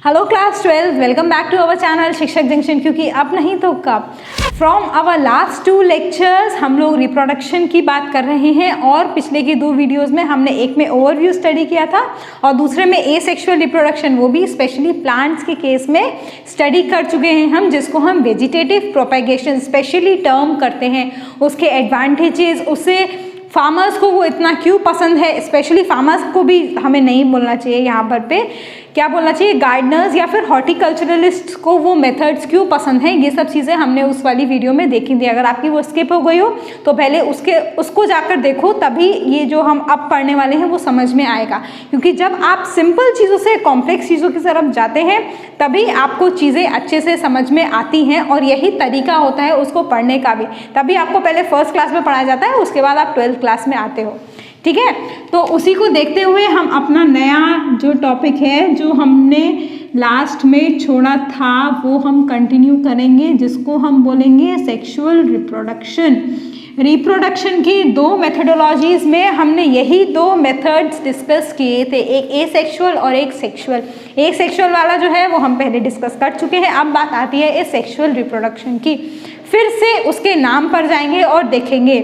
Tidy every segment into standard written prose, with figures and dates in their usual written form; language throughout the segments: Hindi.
Hello class 12, welcome back to our channel Shikshak Junction. क्योंकि अब नहीं तो कब। फ्रॉम आवर लास्ट 2 लेक्चर्स हम लोग रिप्रोडक्शन की बात कर रहे हैं और पिछले की 2 वीडियोस में हमने एक में ओवरव्यू स्टडी किया था और दूसरे में एसेक्सुअल रिप्रोडक्शन, वो भी स्पेशली प्लांट्स के केस में स्टडी कर चुके हैं हम, जिसको हम वेजिटेटिव प्रोपेगेशन स्पेशली टर्म करते हैं। उसके एडवांटेजेस, उससे फार्मर्स को वो इतना क्यों पसंद है, स्पेशली फार्मर्स को भी हमें नहीं बोलना चाहिए, यहाँ पर पे क्या बोलना चाहिए, गार्डनर्स या फिर हॉर्टिकल्चरलिस्ट को वो मेथड्स क्यों पसंद हैं, ये सब चीज़ें हमने उस वाली वीडियो में देखी थी। अगर आपकी वो स्किप हो गई हो तो पहले उसको जाकर देखो, तभी ये जो हम अब पढ़ने वाले हैं वो समझ में आएगा। क्योंकि जब आप सिंपल चीज़ों से कॉम्प्लेक्स चीज़ों की तरफ जाते हैं तभी आपको चीज़ें अच्छे से समझ में आती हैं, और यही तरीका होता है उसको पढ़ने का भी। तभी आपको पहले फर्स्ट क्लास में पढ़ाया जाता है, उसके बाद आप 12th क्लास में आते हो, ठीक है। तो उसी को देखते हुए हम अपना नया जो टॉपिक है, जो हमने लास्ट में छोड़ा था, वो हम कंटिन्यू करेंगे, जिसको हम बोलेंगे सेक्सुअल रिप्रोडक्शन। रिप्रोडक्शन की 2 मेथडोलॉजीज में हमने यही 2 मेथड्स डिस्कस किए थे, एक एसेक्सुअल और एक सेक्सुअल। एसेक्सुअल वाला जो है वो हम पहले डिस्कस कर चुके हैं। अब बात आती है एसेक्सुअल रिप्रोडक्शन की। फिर से उसके नाम पर जाएंगे और देखेंगे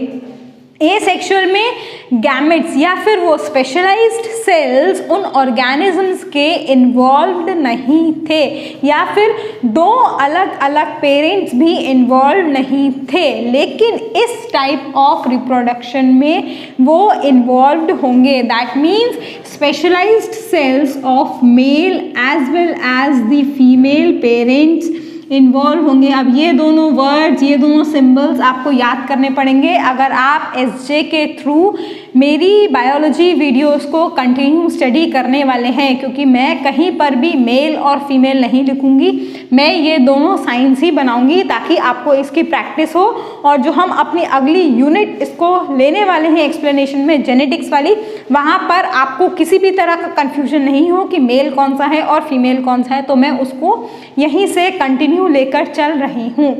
एसेक्सुअल में गैमेट्स या फिर वो स्पेशलाइज्ड सेल्स उन ऑर्गेनिजम्स के इन्वॉल्व्ड नहीं थे, या फिर 2 अलग अलग पेरेंट्स भी इन्वॉल्व नहीं थे, लेकिन इस टाइप ऑफ रिप्रोडक्शन में वो इन्वॉल्व्ड होंगे। That means specialised cells of male as well as the female parents involve होंगे। अब ये दोनों वर्ड्स, ये दोनों सिंबल्स आपको याद करने पड़ेंगे अगर आप एसजे के थ्रू मेरी बायोलॉजी वीडियोस को कंटिन्यू स्टडी करने वाले हैं, क्योंकि मैं कहीं पर भी मेल और फीमेल नहीं लिखूंगी, मैं ये दोनों साइंस ही बनाऊंगी ताकि आपको इसकी प्रैक्टिस हो। और जो हम अपनी अगली यूनिट इसको लेने वाले हैं एक्सप्लेनेशन में, जेनेटिक्स वाली, वहाँ पर आपको किसी भी तरह का कन्फ्यूजन नहीं हो कि मेल कौन सा है और फीमेल कौन सा है, तो मैं उसको यहीं से कंटिन्यू लेकर चल रही हूँ,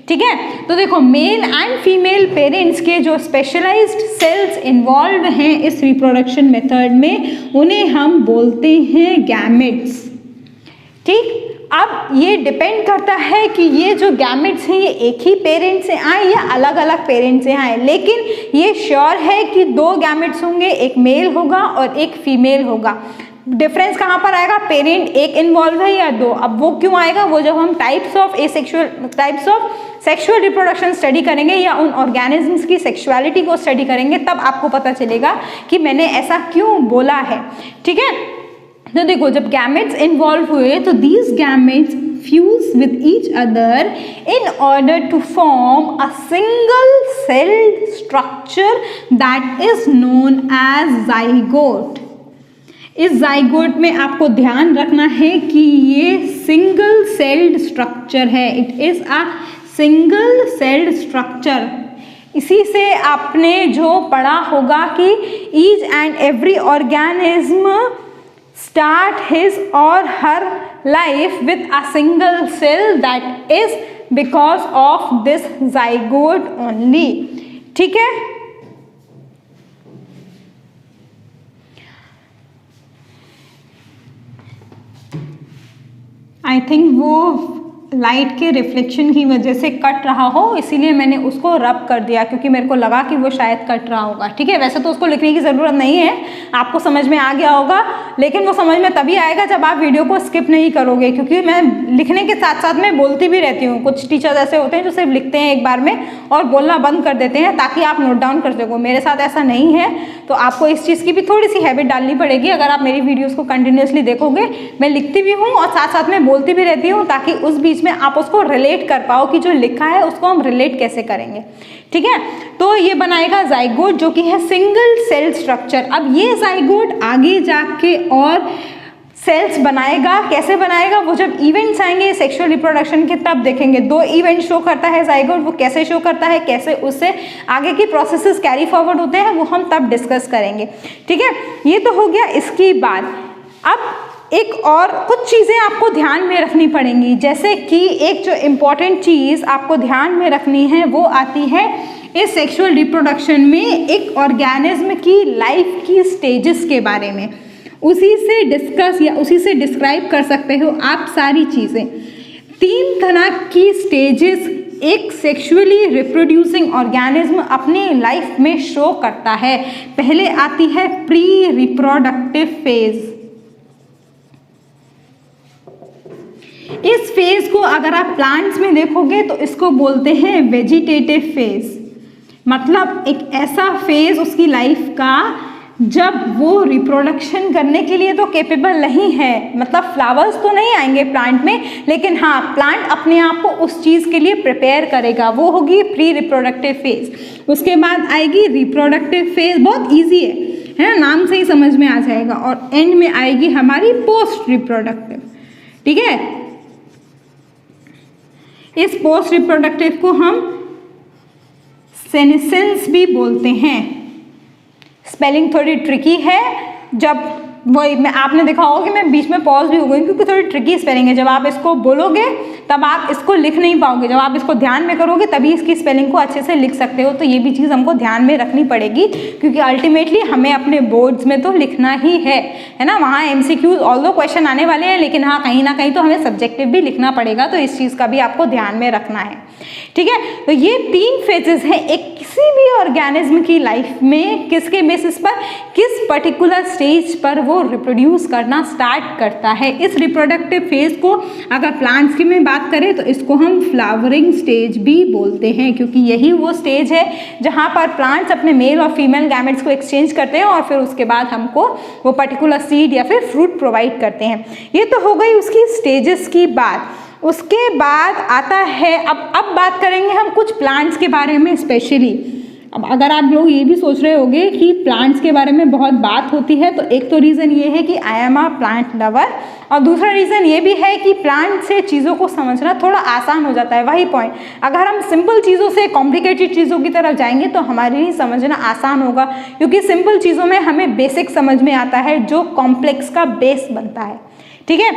ठीक है। तो देखो, मेल एंड फीमेल पेरेंट्स के जो स्पेशलाइज्ड सेल्स इन्वॉल्व हैं इस रिप्रोडक्शन मेथड में, उन्हें हम बोलते हैं गैमेट्स, ठीक। अब ये डिपेंड करता है कि ये जो गैमेट्स हैं ये एक ही पेरेंट से आए या अलग अलग पेरेंट से आए, लेकिन ये श्योर है कि 2 गैमेट्स होंगे, एक मेल होगा और एक फीमेल होगा। डिफरेंस कहाँ पर आएगा, पेरेंट एक इन्वॉल्व है या 2। अब वो क्यों आएगा, वो जब हम types of sexual reproduction study करेंगे या उन ऑर्गेनिजम्स की सेक्सुअलिटी को स्टडी करेंगे, तब आपको पता चलेगा कि मैंने ऐसा क्यों बोला है, ठीक है। तो देखो, जब गैमेट्स इन्वॉल्व हुए तो these gametes fuse with each other in order to form a single celled structure that is known as zygote। इस जाइगोट में आपको ध्यान रखना है कि ये सिंगल सेल्ड स्ट्रक्चर है, it is a single celled structure. इसी से आपने जो पढ़ा होगा कि each and every organism start his or her life with a single cell, that is because of this zygote only, ठीक है। आई थिंक वो लाइट के रिफ्लेक्शन की वजह से कट रहा हो, इसीलिए मैंने उसको रब कर दिया, क्योंकि मेरे को लगा कि वो शायद कट रहा होगा, ठीक है। वैसे तो उसको लिखने की ज़रूरत नहीं है, आपको समझ में आ गया होगा, लेकिन वो समझ में तभी आएगा जब आप वीडियो को स्किप नहीं करोगे, क्योंकि मैं लिखने के साथ साथ में बोलती भी रहती हूँ। कुछ टीचर्स ऐसे होते हैं जो सिर्फ लिखते हैं एक बार में और बोलना बंद कर देते हैं ताकि आप नोट डाउन कर सको। मेरे साथ ऐसा नहीं है, तो आपको इस चीज़ की भी थोड़ी सी हैबिट डालनी पड़ेगी। अगर आप मेरी वीडियोज़ को कंटिन्यूसली देखोगे, मैं लिखती भी हूँ और साथ साथ में बोलती भी रहती हूँ, ताकि उस बीच में आप उसको रिलेट कर पाओ कि जो लिखा है उसको हम रिलेट कैसे करेंगे, ठीक है। तो ये बनाएगा जाइगोट, जो कि है सिंगल सेल स्ट्रक्चर। अब ये जाइगोट आगे जाके और सेल्स बनाएगा, कैसे बनाएगा, वो जब इवेंट्स आएंगे सेक्सुअल रिप्रोडक्शन के तब देखेंगे। 2 इवेंट शो करता है जाइगोट, वो कैसे शो करता है, कैसे उससे आगे की प्रोसेसेस कैरी फॉरवर्ड होते हैं, वो हम तब डिस्कस करेंगे, ठीक है। ये तो हो गया इसकी बात। अब एक और कुछ चीज़ें आपको ध्यान में रखनी पड़ेंगी, जैसे कि एक जो इम्पॉर्टेंट चीज़ आपको ध्यान में रखनी है वो आती है इस सेक्सुअल रिप्रोडक्शन में एक ऑर्गेनिज्म की लाइफ की स्टेजेस के बारे में। उसी से डिस्कस या उसी से डिस्क्राइब कर सकते हो आप सारी चीज़ें। 3 तरह की स्टेजेस एक सेक्सुअली रिप्रोड्यूसिंग ऑर्गेनिज्म अपनी लाइफ में शो करता है। पहले आती है प्री रिप्रोडक्टिव फेज। इस फेज को अगर आप प्लांट्स में देखोगे तो इसको बोलते हैं वेजिटेटिव फेज। मतलब एक ऐसा फेज उसकी लाइफ का जब वो रिप्रोडक्शन करने के लिए तो केपेबल नहीं है, मतलब फ्लावर्स तो नहीं आएंगे प्लांट में, लेकिन हाँ प्लांट अपने आप को उस चीज़ के लिए प्रिपेयर करेगा, वो होगी प्री रिप्रोडक्टिव फेज। उसके बाद आएगी रिप्रोडक्टिव फेज, बहुत ईजी है ना, नाम से ही समझ में आ जाएगा। और एंड में आएगी हमारी पोस्ट रिप्रोडक्टिव। ठीक है, इस पोस्ट रिप्रोडक्टिव को हम सेनेसेंस भी बोलते हैं। स्पेलिंग थोड़ी ट्रिकी है, जब वही मैं आपने देखा होगा कि मैं बीच में पॉज भी हो गई क्योंकि थोड़ी ट्रिकी स्पेलिंग है। जब आप इसको बोलोगे तब आप इसको लिख नहीं पाओगे, जब आप इसको ध्यान में करोगे तभी इसकी स्पेलिंग को अच्छे से लिख सकते हो। तो ये भी चीज़ हमको ध्यान में रखनी पड़ेगी क्योंकि अल्टीमेटली हमें अपने बोर्ड्स में तो लिखना ही है ना। वहाँ MCQs ऑल्दो क्वेश्चन आने वाले हैं, लेकिन हाँ कहीं ना कहीं तो हमें सब्जेक्टिव भी लिखना पड़ेगा, तो इस चीज़ का भी आपको ध्यान में रखना है। ठीक है, तो ये 3 फेजेस हैं एक किसी भी ऑर्गेनिज्म की लाइफ में, किसके बेसिस पर, किस पर्टिकुलर स्टेज पर वो रिप्रोड्यूस करना स्टार्ट करता है। इस रिप्रोडक्टिव फेज को अगर प्लांट्स की में बात करें तो इसको हम फ्लावरिंग स्टेज भी बोलते हैं, क्योंकि यही वो स्टेज है जहाँ पर प्लांट्स अपने मेल और फीमेल गैमेट्स को एक्सचेंज करते हैं और फिर उसके बाद हमको वो पर्टिकुलर सीड या फिर फ्रूट प्रोवाइड करते हैं। ये तो हो गई उसकी स्टेजेस की बात। उसके बाद आता है, अब बात करेंगे हम कुछ प्लांट्स के बारे में स्पेशली। अब अगर आप लोग ये भी सोच रहे होंगे कि प्लांट्स के बारे में बहुत बात होती है, तो एक तो रीज़न ये है कि I am a plant lover, और दूसरा रीज़न ये भी है कि प्लांट से चीज़ों को समझना थोड़ा आसान हो जाता है। वही पॉइंट, अगर हम सिंपल चीज़ों से कॉम्प्लिकेटेड चीज़ों की तरफ जाएंगे तो हमारे लिए समझना आसान होगा, क्योंकि सिंपल चीज़ों में हमें बेसिक समझ में आता है जो कॉम्प्लेक्स का बेस बनता है। ठीक है,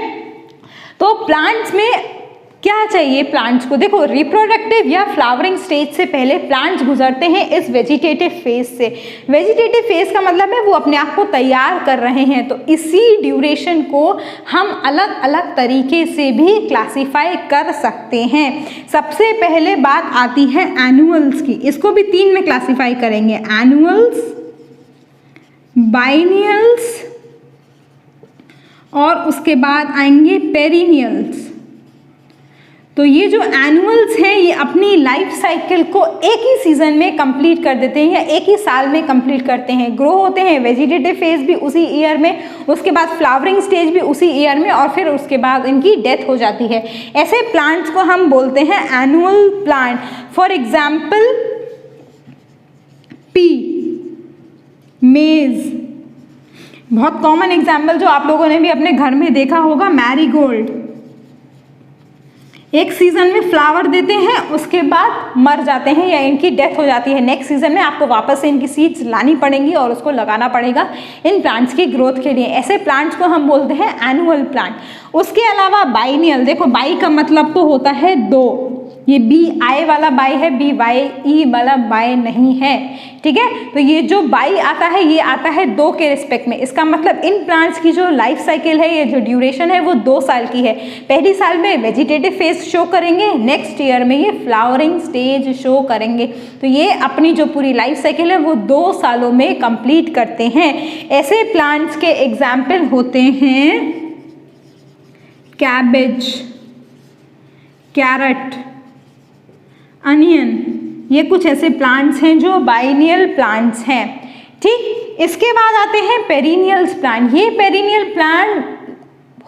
तो प्लांट्स में क्या चाहिए प्लांट्स को, देखो रिप्रोडक्टिव या फ्लावरिंग स्टेज से पहले प्लांट्स गुजरते हैं इस वेजिटेटिव फेज से। वेजिटेटिव फेज का मतलब है वो अपने आप को तैयार कर रहे हैं, तो इसी ड्यूरेशन को हम अलग अलग तरीके से भी क्लासिफाई कर सकते हैं। सबसे पहले बात आती है एनुअल्स की, इसको भी 3 में क्लासिफाई करेंगे, एनुअल्स, बाइनियल्स और उसके बाद आएंगे पेरिनियल्स। तो ये जो एनुअल्स हैं ये अपनी लाइफ साइकिल को एक ही सीजन में कंप्लीट कर देते हैं या एक ही साल में कंप्लीट करते हैं, ग्रो होते हैं। वेजिटेटिव फेज भी उसी ईयर में, उसके बाद फ्लावरिंग स्टेज भी उसी ईयर में, और फिर उसके बाद इनकी डेथ हो जाती है। ऐसे प्लांट्स को हम बोलते हैं annual plant. For example P, मेज, बहुत कॉमन एग्जाम्पल जो आप लोगों ने भी अपने घर में देखा होगा, मैरीगोल्ड। एक सीजन में फ्लावर देते हैं, उसके बाद मर जाते हैं या इनकी डेथ हो जाती है। नेक्स्ट सीजन में आपको वापस से इनकी सीड्स लानी पड़ेंगी और उसको लगाना पड़ेगा इन प्लांट्स की ग्रोथ के लिए। ऐसे प्लांट्स को हम बोलते हैं एनुअल प्लांट। उसके अलावा बाइनियल, देखो बाई का मतलब तो होता है 2, ये BI वाला बाई है, BYE वाला बाई नहीं है। ठीक है, तो ये जो बाई आता है ये आता है 2 के रिस्पेक्ट में। इसका मतलब इन प्लांट्स की जो लाइफ साइकिल है, ये जो ड्यूरेशन है वो 2 साल की है। पहली साल में वेजिटेटिव फेज शो करेंगे, नेक्स्ट ईयर में ये फ्लावरिंग स्टेज शो करेंगे। तो ये अपनी जो पूरी लाइफ साइकिल है वो 2 सालों में कंप्लीट करते हैं। ऐसे प्लांट्स के एग्जाम्पल होते हैं कैबेज, कैरेट, अनियन। ये कुछ ऐसे प्लांट्स हैं जो बाइनियल प्लांट्स हैं। ठीक, इसके बाद आते हैं पेरिनियल्स प्लांट। ये पेरिनियल प्लांट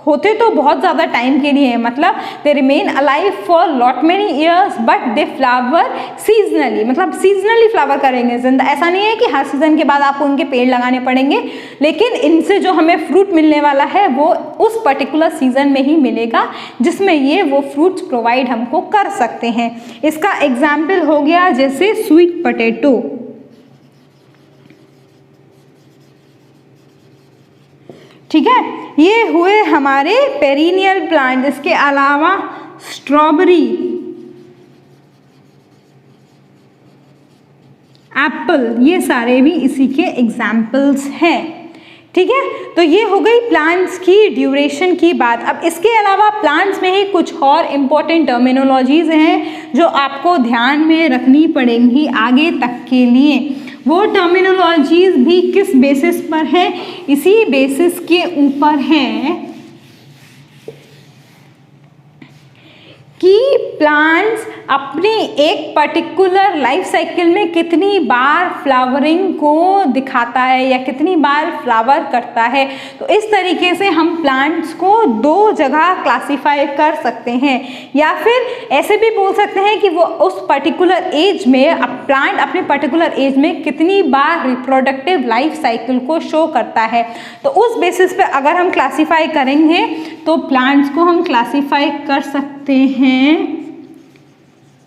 होते तो बहुत ज़्यादा टाइम के लिए हैं, मतलब they remain alive for lot many years but they flower seasonally, मतलब सीजनली फ्लावर करेंगे जिंदा। ऐसा नहीं है कि हर सीजन के बाद आपको उनके पेड़ लगाने पड़ेंगे, लेकिन इनसे जो हमें फ्रूट मिलने वाला है वो उस पर्टिकुलर सीजन में ही मिलेगा जिसमें ये वो फ्रूट्स प्रोवाइड हमको कर सकते हैं। इसका एग्जाम्पल हो गया जैसे स्वीट पोटैटो। ठीक है, ये हुए हमारे पेरिनियल प्लांट। इसके अलावा स्ट्रॉबेरी, एप्पल, ये सारे भी इसी के एग्जाम्पल्स हैं। ठीक है, तो ये हो गई प्लांट्स की ड्यूरेशन की बात। अब इसके अलावा प्लांट्स में ही कुछ और इम्पोर्टेंट टर्मिनोलॉजीज हैं जो आपको ध्यान में रखनी पड़ेंगी आगे तक के लिए। वो टर्मिनोलॉजीज भी किस बेसिस पर है, इसी बेसिस के ऊपर है कि प्लांट्स अपनी एक पर्टिकुलर लाइफ साइकिल में कितनी बार फ्लावरिंग को दिखाता है या कितनी बार फ्लावर करता है। तो इस तरीके से हम प्लांट्स को दो जगह क्लासिफाई कर सकते हैं, या फिर ऐसे भी बोल सकते हैं कि वो उस पर्टिकुलर एज में प्लांट अपने पर्टिकुलर एज में कितनी बार रिप्रोडक्टिव लाइफ साइकिल को शो करता है। तो उस बेसिस पे अगर हम क्लासिफाई करेंगे तो प्लांट्स को हम क्लासिफाई कर सकते हैं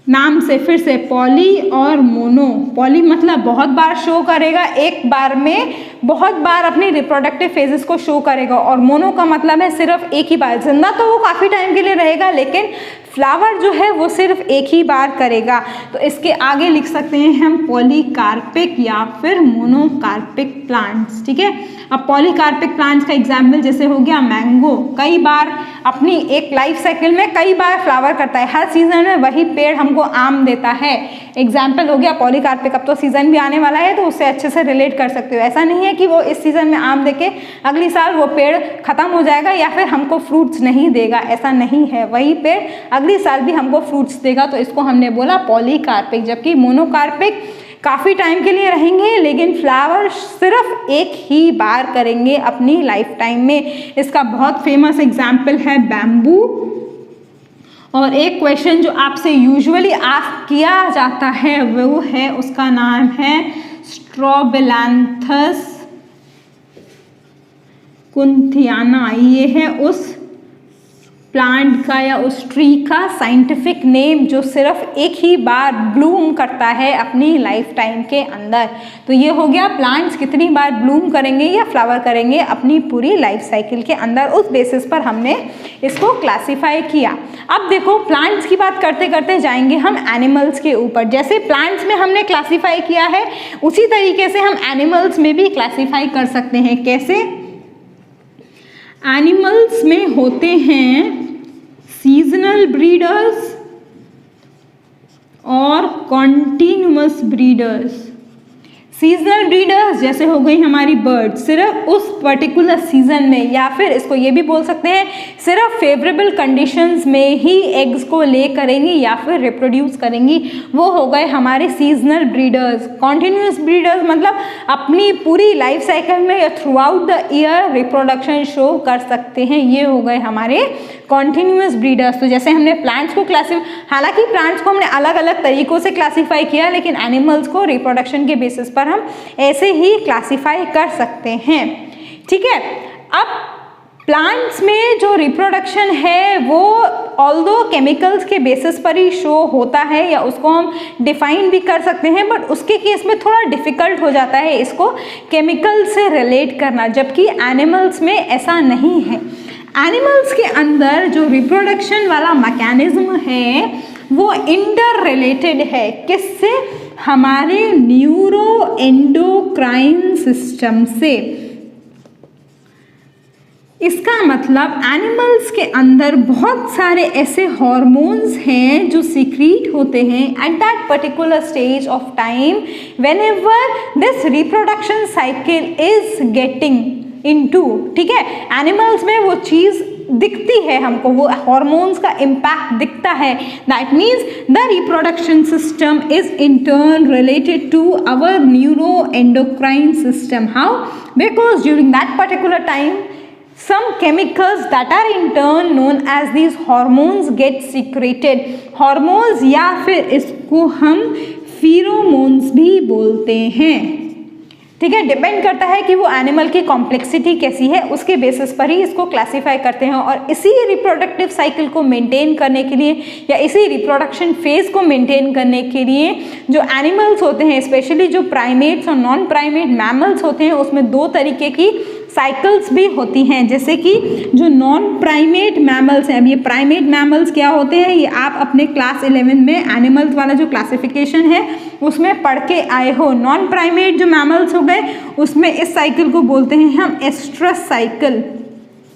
नाम से, फिर से, पॉली और मोनो। पॉली मतलब बहुत बार शो करेगा, एक बार में बहुत बार अपनी रिप्रोडक्टिव फेजेस को शो करेगा, और मोनो का मतलब है सिर्फ एक ही बार। जिंदा तो वो काफ़ी टाइम के लिए रहेगा लेकिन फ्लावर जो है वो सिर्फ एक ही बार करेगा। तो इसके आगे लिख सकते हैं हम पॉलीकार्पिक या फिर मोनोकार्पिक प्लांट्स। ठीक है, अब पॉलीकार्पिक प्लांट्स का एग्जाम्पल जैसे हो गया मैंगो, कई बार अपनी एक लाइफ साइकिल में कई बार फ्लावर करता है, हर सीजन में वही पेड़ हमको आम देता है। एग्जाम्पल हो गया पॉलीकार्पिक। अब तो सीजन भी आने वाला है तो उससे अच्छे से रिलेट कर सकते हो। ऐसा नहीं है कि वो इस सीजन में आम देके अगली साल वो पेड़ खत्म हो जाएगा या फिर हमको फ्रूट्स नहीं देगा, ऐसा नहीं है। वही पेड़ अगली साल भी हमको फ्रूट्स देगा, तो इसको हमने बोला पॉलीकार्पिक। जबकि मोनोकार्पिक काफ़ी टाइम के लिए रहेंगे लेकिन फ्लावर सिर्फ एक ही बार करेंगे अपनी लाइफ टाइम में। इसका बहुत फेमस एग्जाम्पल है बैम्बू। और एक क्वेश्चन जो आपसे यूजुअली आस्क किया जाता है वो है, उसका नाम है स्ट्रोबिलैंथस कुंथियाना। ये है उस प्लांट का या उस ट्री का साइंटिफिक नेम जो सिर्फ एक ही बार ब्लूम करता है अपनी लाइफ टाइम के अंदर। तो ये हो गया प्लांट्स कितनी बार ब्लूम करेंगे या फ्लावर करेंगे अपनी पूरी लाइफ साइकिल के अंदर। उस बेसिस पर हमने इसको क्लासिफाई किया। अब देखो, प्लांट्स की बात करते करते जाएंगे हम एनिमल्स के ऊपर। जैसे प्लांट्स में हमने क्लासिफाई किया है उसी तरीके से हम एनिमल्स में भी क्लासिफाई कर सकते हैं। कैसे? एनिमल्स में होते हैं सीजनल ब्रीडर्स और कॉन्टिन्यूअस ब्रीडर्स। सीजनल ब्रीडर्स जैसे हो गई हमारी बर्ड, सिर्फ उस पर्टिकुलर सीजन में, या फिर इसको ये भी बोल सकते हैं सिर्फ फेवरेबल कंडीशंस में ही एग्स को ले करेंगी या फिर रिप्रोड्यूस करेंगी, वो हो गए हमारे सीजनल ब्रीडर्स। कॉन्टिन्यूअस ब्रीडर्स मतलब अपनी पूरी लाइफ साइकिल में या through out the year reproduction show कर सकते हैं, ये हो गए हमारे कॉन्टिन्यूअस ब्रीडर्स। तो जैसे हमने प्लांट्स को हालांकि प्लांट्स को हमने अलग अलग तरीकों से क्लासीफाई किया, लेकिन एनिमल्स को रिप्रोडक्शन के बेसिस पर हम ऐसे ही क्लासिफाई कर सकते हैं। ठीक है, अब प्लांट्स में जो रिप्रोडक्शन है वो ऑल्दो केमिकल्स के बेसिस पर ही शो होता है या उसको हम डिफाइन भी कर सकते हैं, बट उसके केस में थोड़ा डिफिकल्ट हो जाता है इसको केमिकल से रिलेट करना, जबकि एनिमल्स में ऐसा नहीं है। एनिमल्स के अंदर जो रिप्रोडक्शन वाला मैकेनिज्म है वो इंटर रिलेटेड है। किससे? हमारे न्यूरो एंडोक्राइन सिस्टम से। इसका मतलब एनिमल्स के अंदर बहुत सारे ऐसे हार्मोन्स हैं जो सीक्रीट होते हैं at that particular stage of time whenever this reproduction cycle is getting into. ठीक है, एनिमल्स में वो चीज़ दिखती है हमको, वो हार्मोन्स का इम्पैक्ट दिखता है। That means the reproduction system is in turn related to our neuro endocrine system. How? Because during that particular time some chemicals that are in turn known as these hormones get secreted। hormones या फिर इसको हम pheromones भी बोलते हैं। ठीक है, डिपेंड करता है कि वो एनिमल की कॉम्प्लेक्सिटी कैसी है, उसके बेसिस पर ही इसको क्लासिफाई करते हैं। और इसी रिप्रोडक्टिव साइकिल को मेंटेन करने के लिए या इसी रिप्रोडक्शन फेज को मेंटेन करने के लिए जो एनिमल्स होते हैं, स्पेशली जो प्राइमेट्स और नॉन प्राइमेट मैमल्स होते हैं, उसमें दो तरीके की साइकिल्स भी होती हैं, जैसे कि जो नॉन प्राइमेट मैमल्स हैं। अब ये प्राइमेट मैमल्स क्या होते हैं, ये आप अपने क्लास 11 में एनिमल्स वाला जो क्लासिफिकेशन है उसमें पढ़ के आए हो। नॉन प्राइमेट जो मैमल्स हो गए उसमें इस साइकिल को बोलते हैं हम एस्ट्रस साइकिल।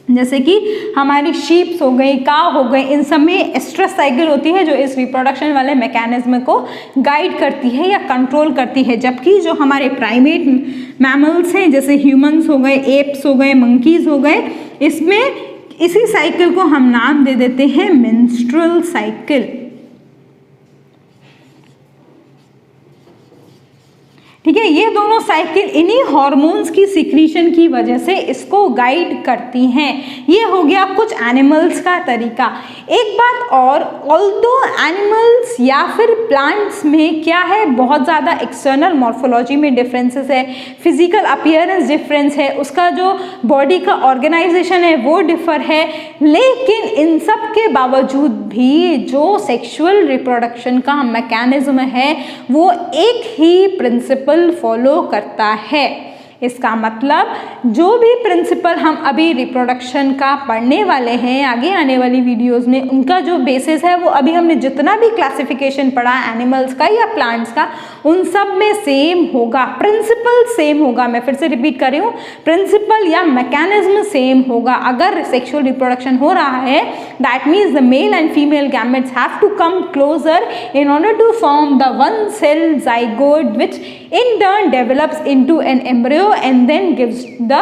जैसे कि हमारी शीप्स हो गई, काव हो गए, इन सब में एस्ट्रस साइकिल होती है जो इस रिप्रोडक्शन वाले मैकेनिज्म को गाइड करती है या कंट्रोल करती है। जबकि जो हमारे प्राइमेट मैमल्स हैं जैसे ह्यूमंस हो गए, एप्स हो गए, मंकीज हो गए, इसमें इसी साइकिल को हम नाम दे देते हैं मेंस्ट्रुअल साइकिल। ठीक है, ये दोनों साइकिल इन्हीं हॉर्मोन्स की सिक्रीशन की वजह से इसको गाइड करती हैं। ये हो गया कुछ एनिमल्स का तरीका। एक बात और, ऑल्दो एनिमल्स या फिर प्लांट्स में क्या है, बहुत ज़्यादा एक्सटर्नल मॉर्फोलॉजी में डिफरेंसेस है, फिजिकल अपीयरेंस डिफरेंस है, उसका जो बॉडी का ऑर्गेनाइजेशन है वो डिफर है, लेकिन इन सब के बावजूद भी जो सेक्सुअल रिप्रोडक्शन का मैकेनिज्म है वो एक ही प्रिंसिपल फॉलो करता है। इसका मतलब जो भी प्रिंसिपल हम अभी रिप्रोडक्शन का पढ़ने वाले हैं आगे आने वाली वीडियोस में, उनका जो बेसिस है वो अभी हमने जितना भी क्लासिफिकेशन पढ़ा एनिमल्स का या प्लांट्स का, उन सब में सेम होगा, प्रिंसिपल सेम होगा। मैं फिर से रिपीट कर रही हूँ, प्रिंसिपल या मैकेनिज्म सेम होगा। अगर सेक्सुअल रिप्रोडक्शन हो रहा है, that means the male and female gametes have to come closer in order to form the one cell zygote which in turn develops into an embryo and then gives the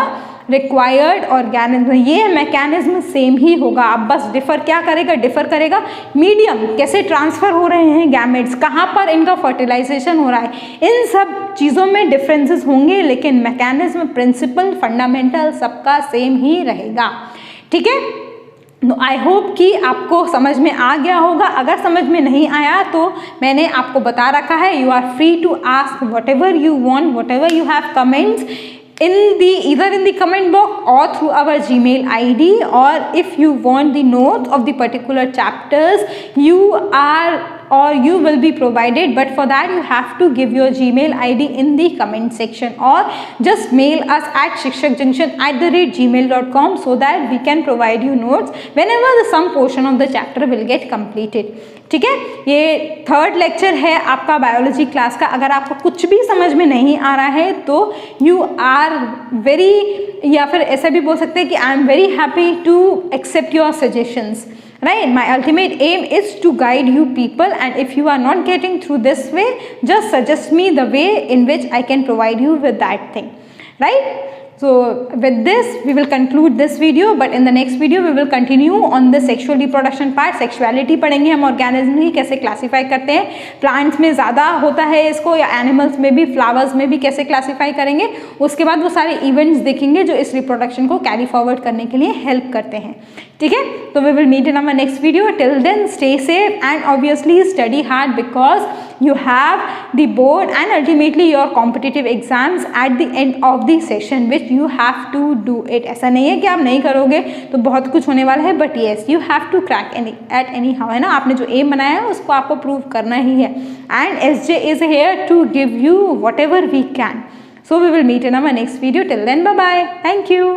required organism। ये मैकेनिज्म सेम ही होगा। अब बस डिफर क्या करेगा, डिफर करेगा मीडियम, कैसे ट्रांसफर हो रहे हैं गैमेट्स, कहाँ पर इनका फर्टिलाइजेशन हो रहा है, इन सब चीज़ों में डिफरेंसेस होंगे, लेकिन मैकेनिज्म, प्रिंसिपल, फंडामेंटल सबका सेम ही रहेगा। ठीक है, तो आई होप कि आपको समझ में आ गया होगा। अगर समझ में नहीं आया तो मैंने आपको बता रखा है, you are free to ask whatever you want, whatever you have comments either in the comment box or through our Gmail ID, or if you want the notes of the particular chapters you will be provided, but for that you have to give your Gmail ID in the comment section, or just mail us at shikshakjunction@gmail.com so that we can provide you notes whenever some portion of the chapter will get completed। ठीक है, ये थर्ड लेक्चर है आपका बायोलॉजी क्लास का। अगर आपको कुछ भी समझ में नहीं आ रहा है तो यू आर वेरी, या फिर ऐसा भी बोल सकते हैं कि I am very happy to accept your suggestions, right? My ultimate aim is to guide you people, and if you are not getting through this way, just suggest me the way in which I can provide you with that thing, right? So with this we will conclude this video, but in the next video we will continue on the sexual reproduction part। sexuality पढ़ेंगे हम, ऑर्गेनिज्म ही कैसे क्लासीफाई करते हैं, प्लांट्स में ज़्यादा होता है इसको या एनिमल्स में भी, फ्लावर्स में भी कैसे क्लासीफाई करेंगे। उसके बाद वो सारे इवेंट्स देखेंगे जो इस रिप्रोडक्शन को कैरी फॉरवर्ड करने के लिए हेल्प करते हैं। ठीक है, तो we will meet in our next video. Till then stay safe and obviously study hard, because you have the board and ultimately your competitive exams at the end of the session which you have to do it। ऐसा नहीं है कि आप नहीं करोगे तो बहुत कुछ होने वाला है, but yes you have to crack at anyhow, है ना। आपने जो एम बनाया है उसको आपको प्रूव करना ही है, and SJ is here to give you whatever we can। So we will meet in our next video। Till then, bye bye, thank you।